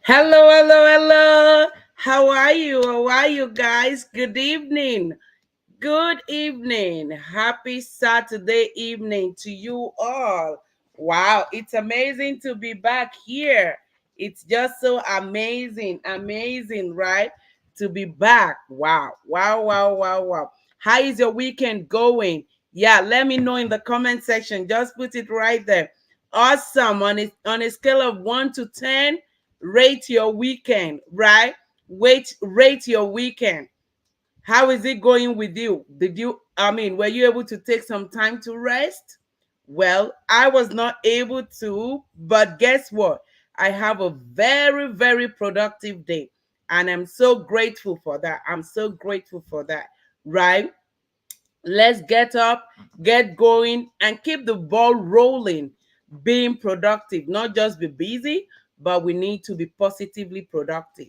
Hello, hello, hello. How are you? How are you guys? Good evening. Good evening. Happy Saturday evening to you all. Wow, it's amazing to be back here. It's just so amazing, right? To be back. Wow, wow, wow, wow, wow. How is your weekend going? Yeah, let me know in the comment section. Just put it right there. Awesome. On a scale of 1 to 10, rate your weekend, right? Rate your weekend. How is it going with you? Were you able to take some time to rest? Well, I was not able to, but guess what? I have a very productive day, and I'm so grateful for that. I'm so grateful for that, right? Let's get up, get going, and keep the ball rolling, being productive, not just be busy, but we need to be positively productive.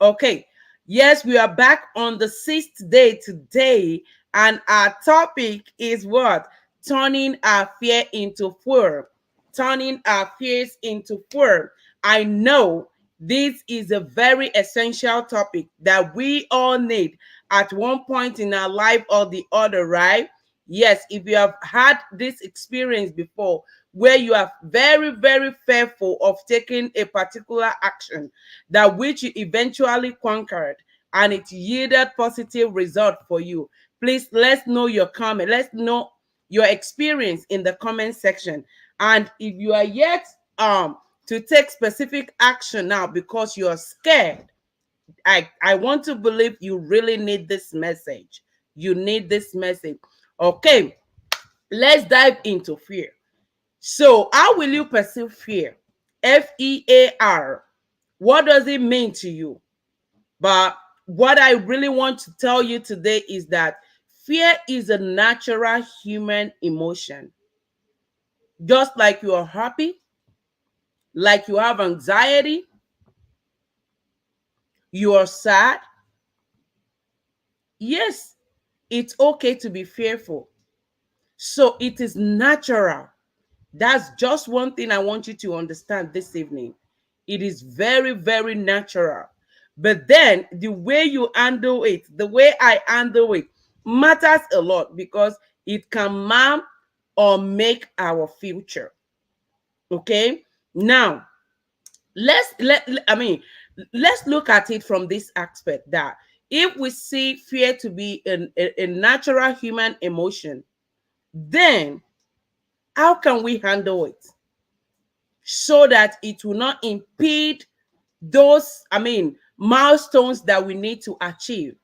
Okay, yes, we are back on the sixth day today, and our topic is what? Turning our fear into fuel. Turning our fears into fuel. I know this is a very essential topic that we all need at one point in our life or the other, right? Yes, if you have had this experience before where you are very fearful of taking a particular action that which you eventually conquered and it yielded positive result for you, please let's know your comment. Let's know your experience in the comment section. And if you are yet to take specific action now because you're scared, I want to believe you really need this message. You need this message. Okay, let's dive into fear. So, how will you perceive fear? FEAR. What does it mean to you? But what I really want to tell you today is that fear is a natural human emotion. Just like you are happy, like you have anxiety, you are sad. Yes, it's okay to be fearful. So it is natural. That's just one thing I want you to understand this evening. It is very natural. But then the way you handle it, the way I handle it, matters a lot because it can mark or make our future. Okay? Now, let's look at it from this aspect that if we see fear to be a natural human emotion, then how can we handle it so that it will not impede those, milestones that we need to achieve,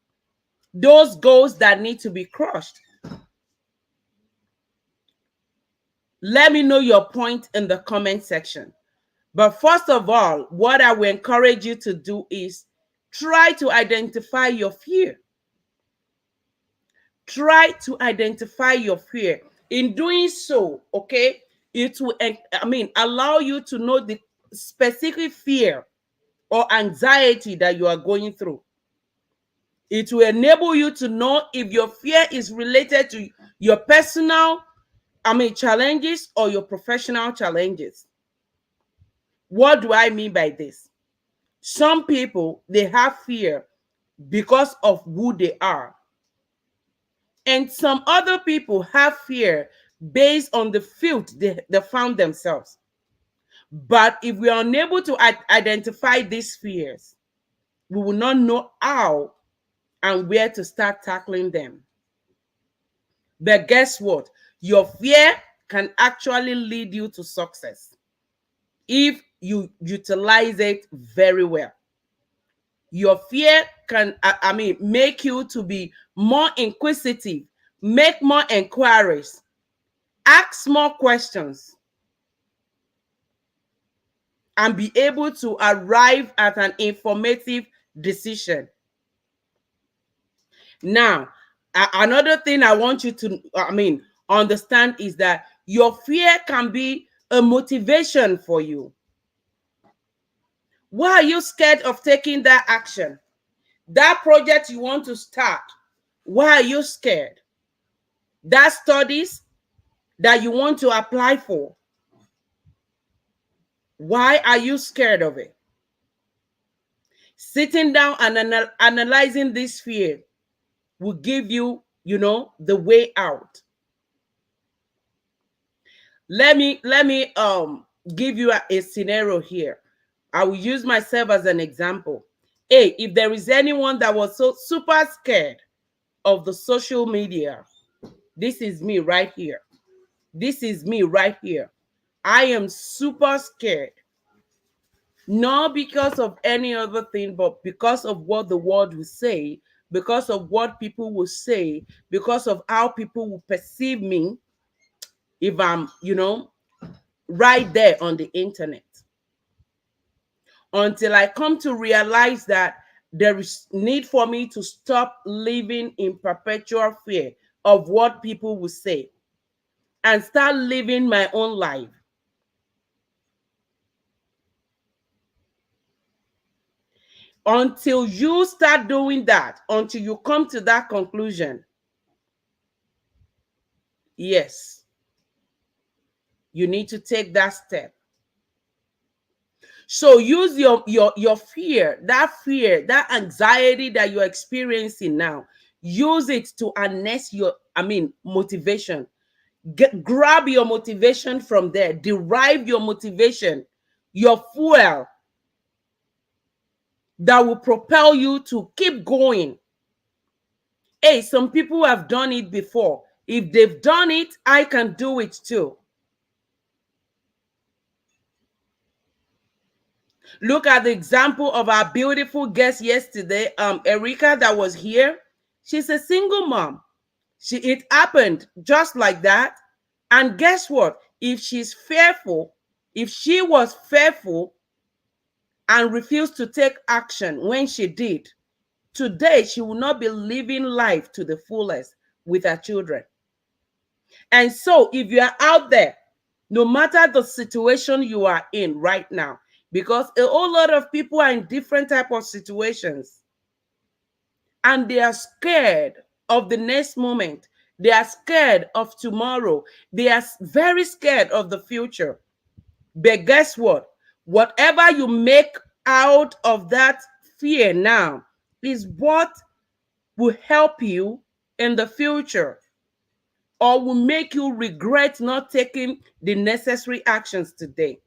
those goals that need to be crushed? Let me know your point in the comment section. But first of all, what I will encourage you to do is try to identify your fear. Try to identify your fear. In doing so, okay, it will, allow you to know the specific fear or anxiety that you are going through. It will enable you to know if your fear is related to your personal, challenges or your professional challenges. What do I mean by this? Some people, they have fear because of who they are. And some other people have fear based on the field they found themselves. But if we are unable to identify these fears, we will not know how and where to start tackling them. But guess what? Your fear can actually lead you to success if you utilize it very well. Your fear can, make you to be more inquisitive, make more inquiries, ask more questions, and be able to arrive at an informative decision. Now, another thing I want you to, understand is that your fear can be a motivation for you. Why are you scared of taking that action? That project you want to start, why are you scared? That studies that you want to apply for, why are you scared of it? Sitting down and analyzing this fear will give you, the way out. Let me give you a scenario here. I will use myself as an example. Hey, if there is anyone that was so super scared of the social media, this is me right here. This is me right here. I am super scared. Not because of any other thing, but because of what the world will say, because of what people will say, because of how people will perceive me if I'm, right there on the internet. Until I come to realize that there is need for me to stop living in perpetual fear of what people will say and start living my own life. Until you start doing that, until you come to that conclusion, yes, you need to take that step. So use your fear, that anxiety that you're experiencing now. Use it to harness motivation. Grab your motivation from there. Derive your motivation, your fuel that will propel you to keep going. Hey, some people have done it before. If they've done it, I can do it too. Look at the example of our beautiful guest yesterday, Erica, that was here. She's a single mom. It happened just like that. And guess what? If she was fearful and refused to take action when she did, today she will not be living life to the fullest with her children. And so if you are out there, no matter the situation you are in right now, because a whole lot of people are in different type of situations and they are scared of the next moment. They are scared of tomorrow. They are very scared of the future. But guess what? Whatever you make out of that fear now is what will help you in the future or will make you regret not taking the necessary actions today.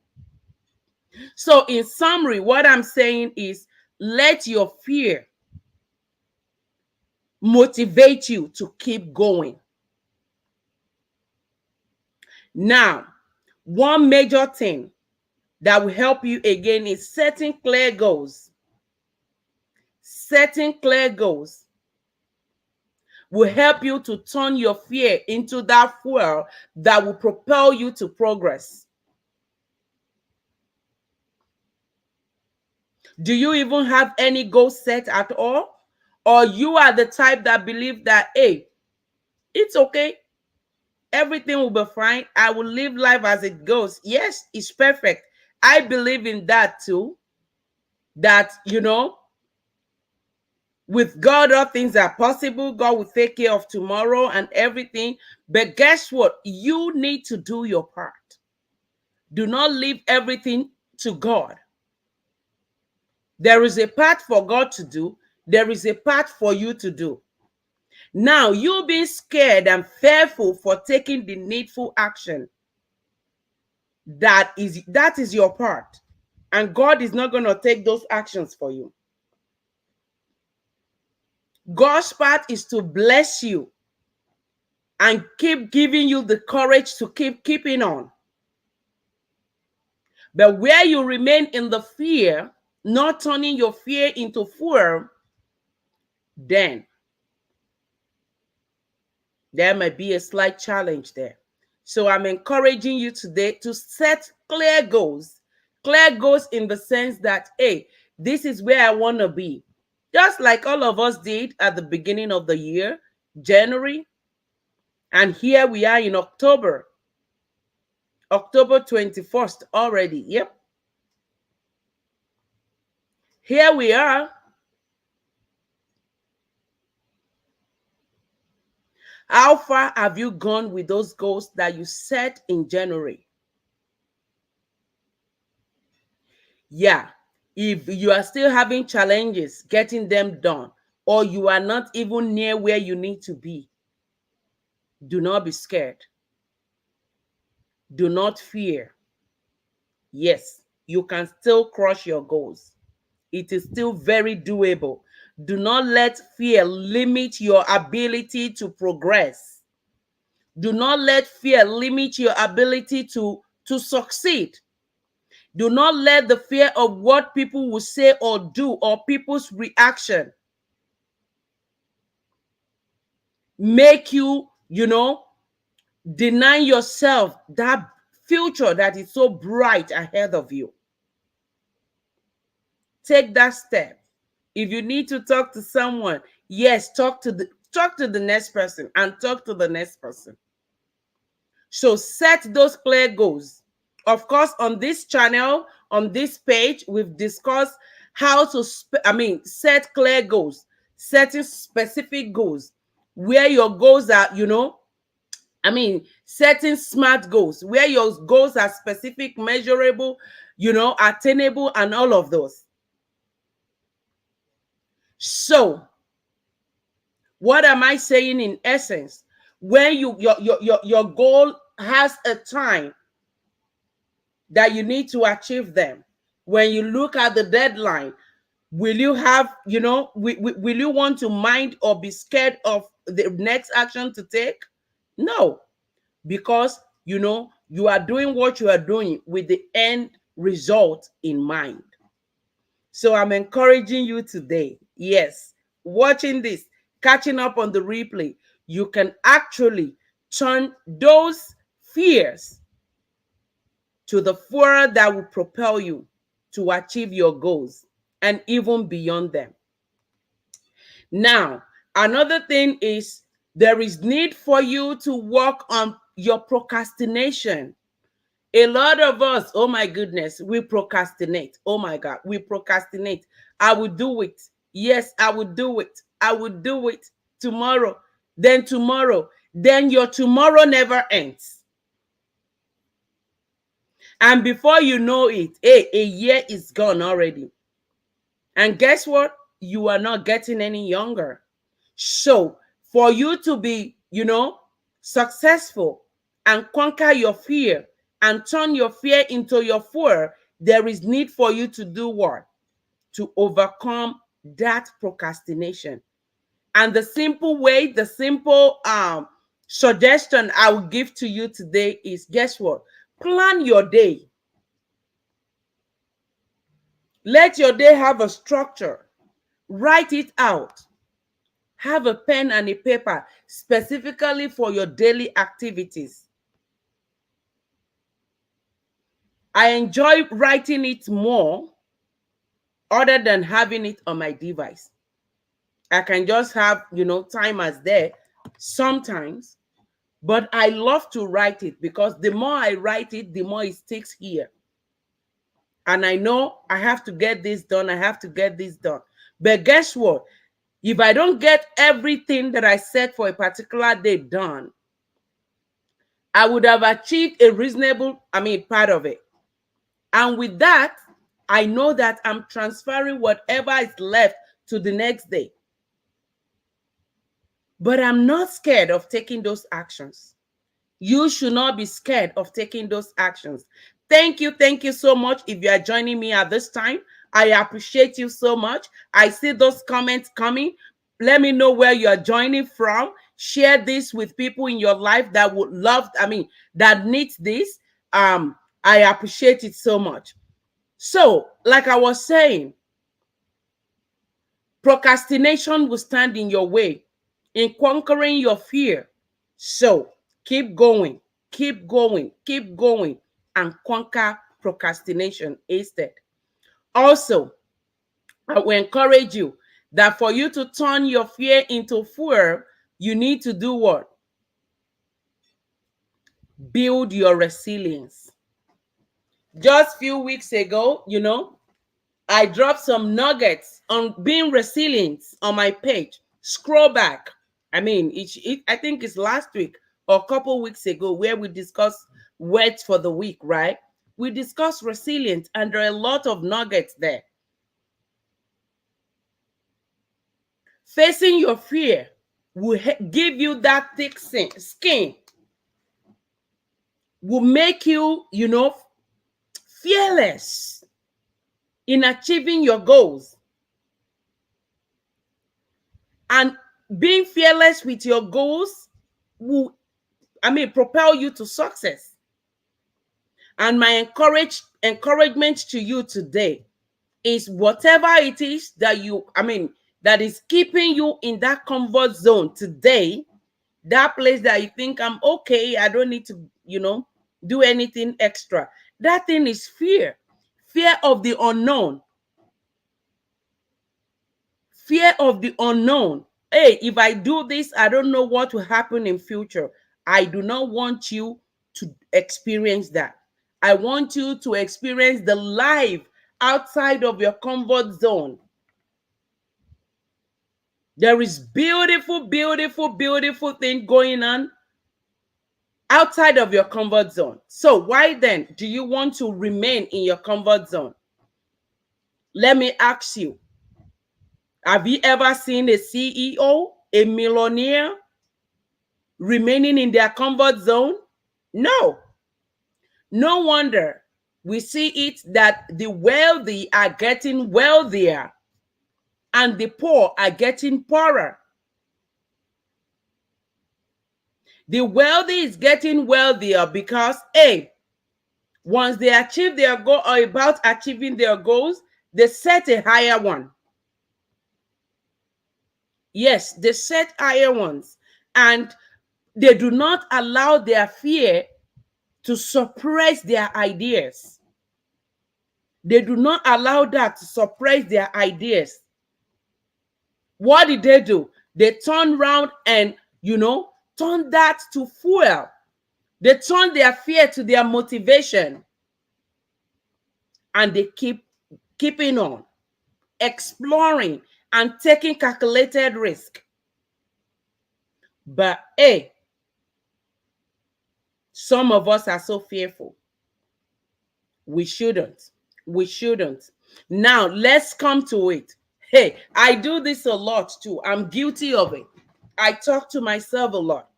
So, in summary, what I'm saying is let your fear motivate you to keep going. Now, one major thing that will help you again is setting clear goals. Setting clear goals will help you to turn your fear into that fuel that will propel you to progress. Do you even have any goal set at all? Or you are the type that believe that, hey, it's okay. Everything will be fine. I will live life as it goes. Yes, it's perfect. I believe in that too. That, with God, all things are possible. God will take care of tomorrow and everything. But guess what? You need to do your part. Do not leave everything to God. There is a part for God to do. There is a part for you to do. Now, you being scared and fearful for taking the needful action, that is your part. And God is not going to take those actions for you. God's part is to bless you and keep giving you the courage to keep keeping on. But where you remain in the fear, not turning your fear into fuel, then there might be a slight challenge there. So I'm encouraging you today to set clear goals. Clear goals in the sense that, hey, this is where I want to be. Just like all of us did at the beginning of the year, January. And here we are in October. October 21st already. Yep. Here we are. How far have you gone with those goals that you set in January? Yeah. If you are still having challenges getting them done, or you are not even near where you need to be, do not be scared. Do not fear. Yes, you can still crush your goals. It is still very doable. Do not let fear limit your ability to progress. Do not let fear limit your ability to succeed. Do not let the fear of what people will say or do, or people's reaction, make you, deny yourself that future that is so bright ahead of you. Take that step. If you need to talk to someone, yes, talk to the next person, and talk to the next person. So set those clear goals. Of course, on this channel, on this page, we've discussed how to set clear goals, setting specific goals, where your goals are, setting smart goals, where your goals are specific, measurable, attainable, and all of those. So, what am I saying in essence? When your goal has a time that you need to achieve them, when you look at the deadline, will you have, will you want to mind or be scared of the next action to take? No, because you are doing what you are doing with the end result in mind. So I'm encouraging you today, yes, watching this, catching up on the replay, you can actually turn those fears to the fuel that will propel you to achieve your goals and even beyond them. Now, another thing is, there is need for you to work on your procrastination. A lot of us, oh my goodness, we procrastinate. Oh my God, we procrastinate. I will do it. Yes, I will do it. I will do it tomorrow. Then tomorrow. Then your tomorrow never ends. And before you know it, hey, a year is gone already. And guess what? You are not getting any younger. So, for you to be, successful and conquer your fear and turn your fear into your fuel, there is need for you to do what? To overcome that procrastination. And the simple way, the simple suggestion I will give to you today is, guess what? Plan your day. Let your day have a structure. Write it out. Have a pen and a paper specifically for your daily activities. I enjoy writing it more other than having it on my device. I can just have, timers there sometimes, but I love to write it because the more I write it, the more it sticks here. And I know I have to get this done. I have to get this done. But guess what? If I don't get everything that I set for a particular day done, I would have achieved a reasonable, part of it. And with that, I know that I'm transferring whatever is left to the next day. But I'm not scared of taking those actions. You should not be scared of taking those actions. Thank you. Thank you so much. If you are joining me at this time, I appreciate you so much. I see those comments coming. Let me know where you are joining from. Share this with people in your life that would love, that needs this. I appreciate it so much. So, like I was saying, procrastination will stand in your way in conquering your fear. So, keep going, keep going, keep going, and conquer procrastination instead. Also, I will encourage you that for you to turn your fear into fuel, you need to do what? Build your resilience. Just few weeks ago, I dropped some nuggets on being resilient on my page. Scroll back. I think it's last week or a couple weeks ago where we discussed words for the week, right? We discussed resilience, and there are a lot of nuggets there. Facing your fear will give you that thick skin, will make you, fearless in achieving your goals. And being fearless with your goals will, propel you to success. And my encouragement to you today is whatever it is that that is keeping you in that comfort zone today, that place that you think, I'm okay, I don't need to, do anything extra. That thing is fear. Fear of the unknown. Fear of the unknown. Hey, if I do this, I don't know what will happen in future. I do not want you to experience that. I want you to experience the life outside of your comfort zone. There is beautiful, beautiful, beautiful thing going on outside of your comfort zone. So why then do you want to remain in your comfort zone? Let me ask you, have you ever seen a CEO, a millionaire, remaining in their comfort zone? No. No wonder we see it that the wealthy are getting wealthier and the poor are getting poorer. The wealthy is getting wealthier because, A, once they achieve their goal or about achieving their goals, they set a higher one. Yes, they set higher ones. And they do not allow their fear to suppress their ideas. They do not allow that to suppress their ideas. What did they do? They turn around and, turn that to fuel. They turn their fear to their motivation. And they keeping on, exploring, and taking calculated risk. But hey, some of us are so fearful. We shouldn't. We shouldn't. Now, let's come to it. Hey, I do this a lot too. I'm guilty of it. I talk to myself a lot.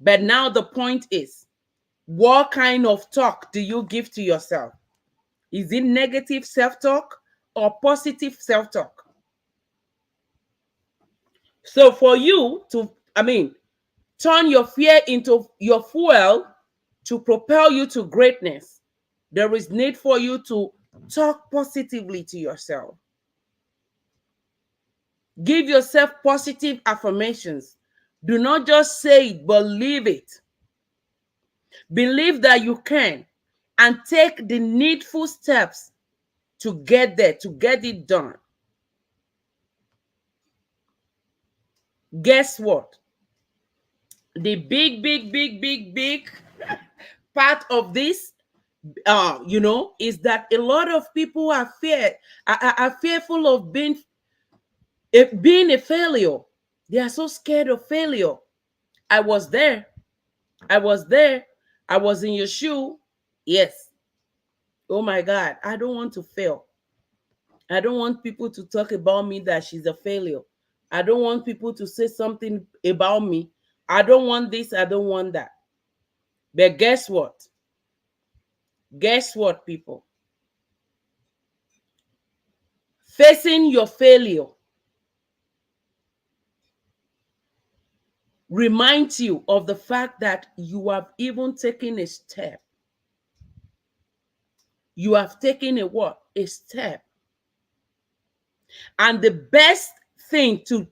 But now the point is, what kind of talk do you give to yourself? Is it negative self-talk or positive self-talk? So for you to, turn your fear into your fuel to propel you to greatness, there is need for you to talk positively to yourself. Give yourself positive affirmations. Do not just say it, but live it. Believe that you can and take the needful steps to get there, to get it done. Guess what? The big, big, big, big, big part of this, is that a lot of people are fearful of being a failure. They are so scared of failure. I was there. I was there. I was in your shoe. Yes. Oh my God. I don't want to fail. I don't want people to talk about me that she's a failure. I don't want people to say something about me. I don't want this. I don't want that. But guess what? Guess what, people? Facing your failure reminds you of the fact that you have even taken a step. You have taken a what? A step. And the best thing to,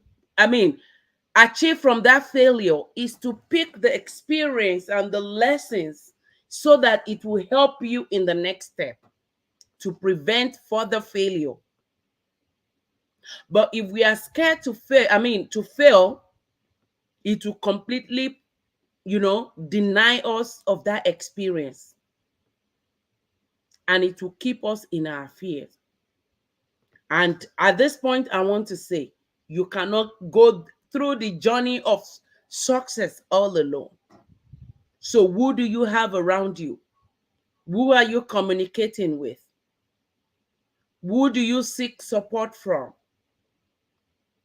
achieve from that failure is to pick the experience and the lessons so that it will help you in the next step to prevent further failure. But if we are scared to fail, it will completely, deny us of that experience. And it will keep us in our fears. And at this point, I want to say, you cannot go through the journey of success all alone. So who do you have around you? Who are you communicating with? Who do you seek support from?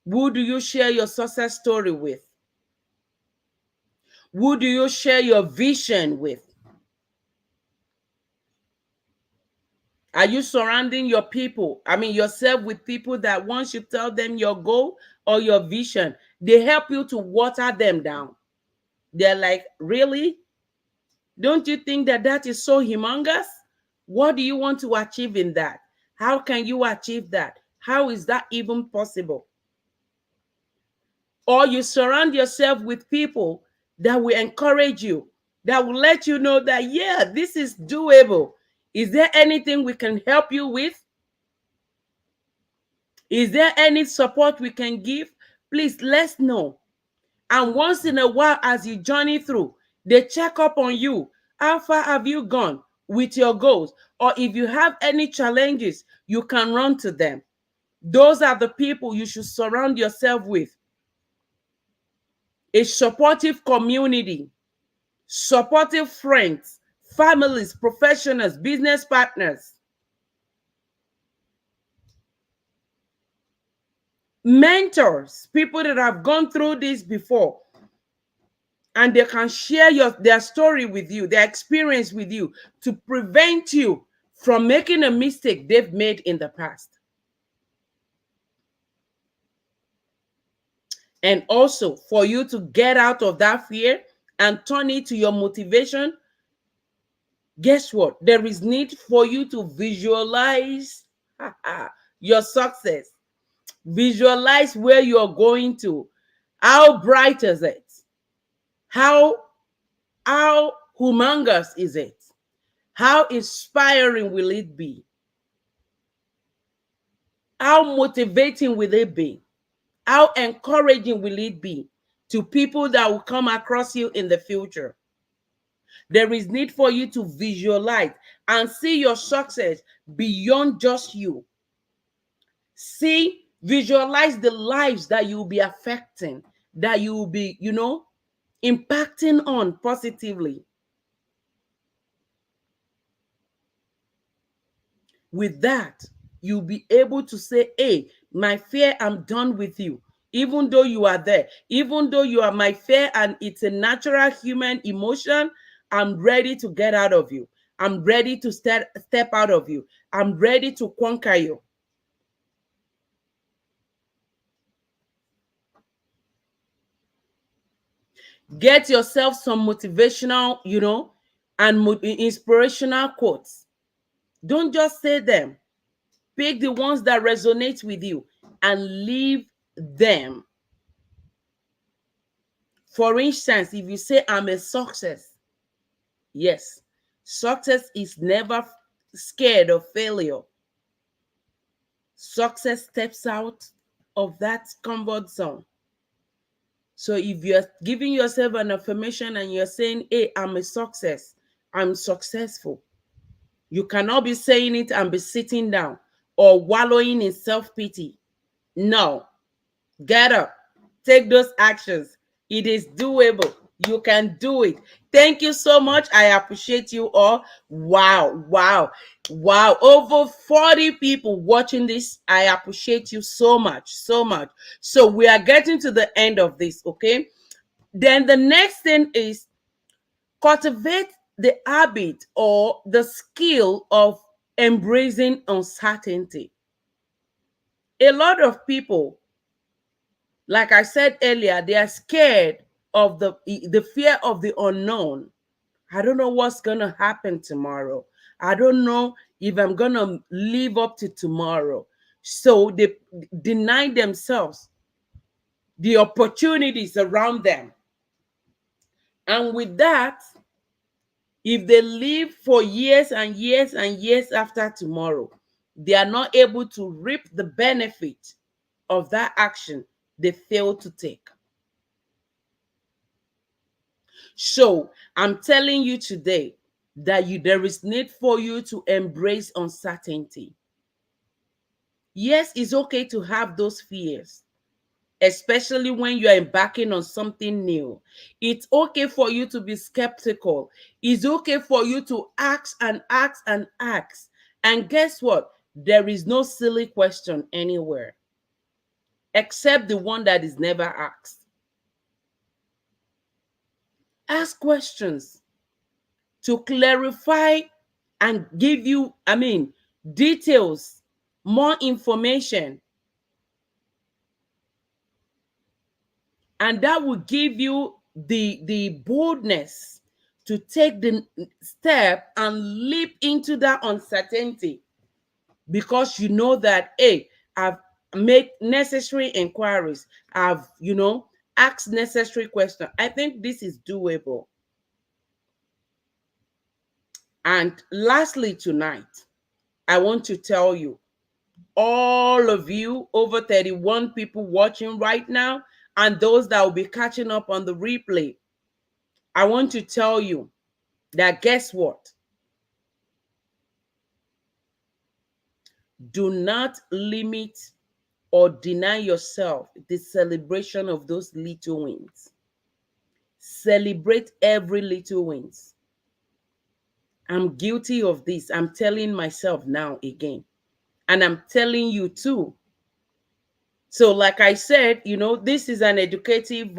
Who do you share your success story with? Who do you share your vision with? Are you surrounding your people, yourself, with people that once you tell them your goal or your vision, they help you to water them down? They're like, really? Don't you think that that is so humongous? What do you want to achieve in that? How can you achieve that? How is that even possible? Or you surround yourself with people that will encourage you, that will let you know that, yeah, this is doable. Is there anything we can help you with? Is there any support we can give? Please let's know. And once in a while, as you journey through, they check up on you. How far have you gone with your goals? Or if you have any challenges, you can run to them. Those are the people you should surround yourself with. A supportive community, supportive friends, families, professionals, business partners, mentors, people that have gone through this before, and they can share their story with you, their experience with you, to prevent you from making a mistake they've made in the past. And also for you to get out of that fear and turn it to your motivation. Guess what? There is need for you to visualize your success. Visualize where you're going to. How bright is it? How humongous is it? How inspiring will it be? How motivating will it be? How encouraging will it be to people that will come across you in the future? There is need for you to visualize and see your success beyond just you. See, visualize the lives that you will be affecting, that you will be, impacting on positively. With that, you'll be able to say, hey, my fear, I'm done with you. Even though you are there, even though you are my fear and it's a natural human emotion, I'm ready to get out of you. I'm ready to step out of you. I'm ready to conquer you. Get yourself some motivational, and inspirational quotes. Don't just say them. Pick the ones that resonate with you and leave them. For instance, if you say, I'm a success, yes, success is never scared of failure. Success steps out of that comfort zone. So if you're giving yourself an affirmation and you're saying, hey, I'm a success, I'm successful, you cannot be saying it and be sitting down or wallowing in self-pity. No, get up, take those actions. It is doable. You can do it. Thank you so much. I appreciate you all. Wow, wow, wow. Over 40 people watching this. I appreciate you so much, so much. So we are getting to the end of this, okay? Then the next thing is cultivate the habit or the skill of embracing uncertainty. A lot of people, like I said earlier, they are scared of the fear of the unknown. I don't know what's going to happen tomorrow. I don't know if I'm going to live up to tomorrow. So they deny themselves the opportunities around them. And with that, if they live for years and years and years after tomorrow, they are not able to reap the benefit of that action they failed to take. So I'm telling you today that there is need for you to embrace uncertainty. Yes, it's okay to have those fears, especially when you are embarking on something new. It's okay for you to be skeptical. It's okay for you to ask and ask and ask. And guess what? There is no silly question anywhere. except the one that is never asked. Ask questions to clarify and give you, details, more information. And that will give you the boldness to take the step and leap into that uncertainty, because you know that, hey, I've made necessary inquiries, I've asked necessary questions. I think this is doable. And lastly, tonight, I want to tell you, all of you, over 31 people watching right now, and those that will be catching up on the replay, I want to tell you that, guess what? Do not limit or deny yourself the celebration of those little wins. Celebrate every little wins. I'm guilty of this. I'm telling myself now again. And I'm telling you too. So, like I said, this is an educative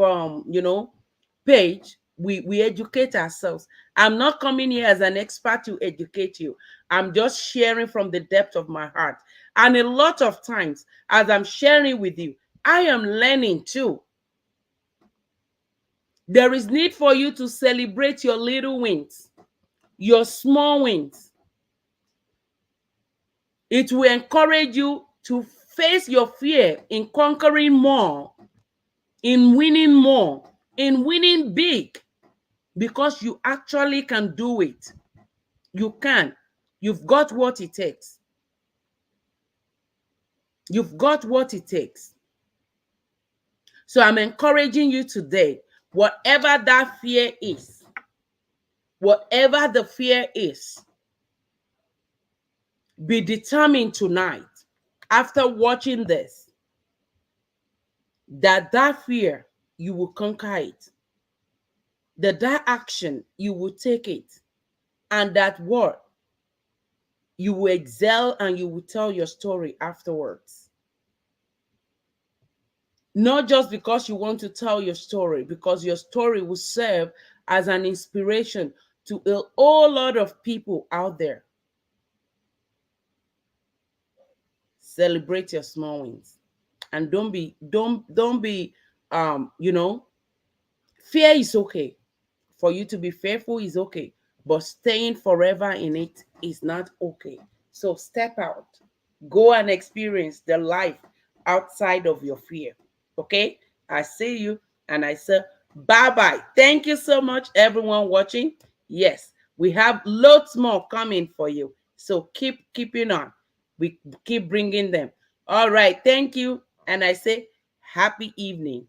page. We educate ourselves. I'm not coming here as an expert to educate you. I'm just sharing from the depth of my heart. And a lot of times, as I'm sharing with you, I am learning too. There is need for you to celebrate your little wins, your small wins. It will encourage you to face your fear in conquering more, in winning more, in winning big, because you actually can do it. You can. You've got what it takes. You've got what it takes. So I'm encouraging you today, whatever that fear is, whatever the fear is, be determined tonight, after watching this, that fear, you will conquer it. That action, you will take it. And that what? You will excel and you will tell your story afterwards. Not just because you want to tell your story, because your story will serve as an inspiration to a whole lot of people out there. Celebrate your small wins. And don't be fear is okay. For you to be fearful is okay, but staying forever in it is not okay. So step out, go and experience the life outside of your fear. Okay? I see you and I say bye bye. Thank you so much, everyone watching. Yes, we have loads more coming for you. So keep keeping on. We keep bringing them. All right. Thank you. And I say happy evening.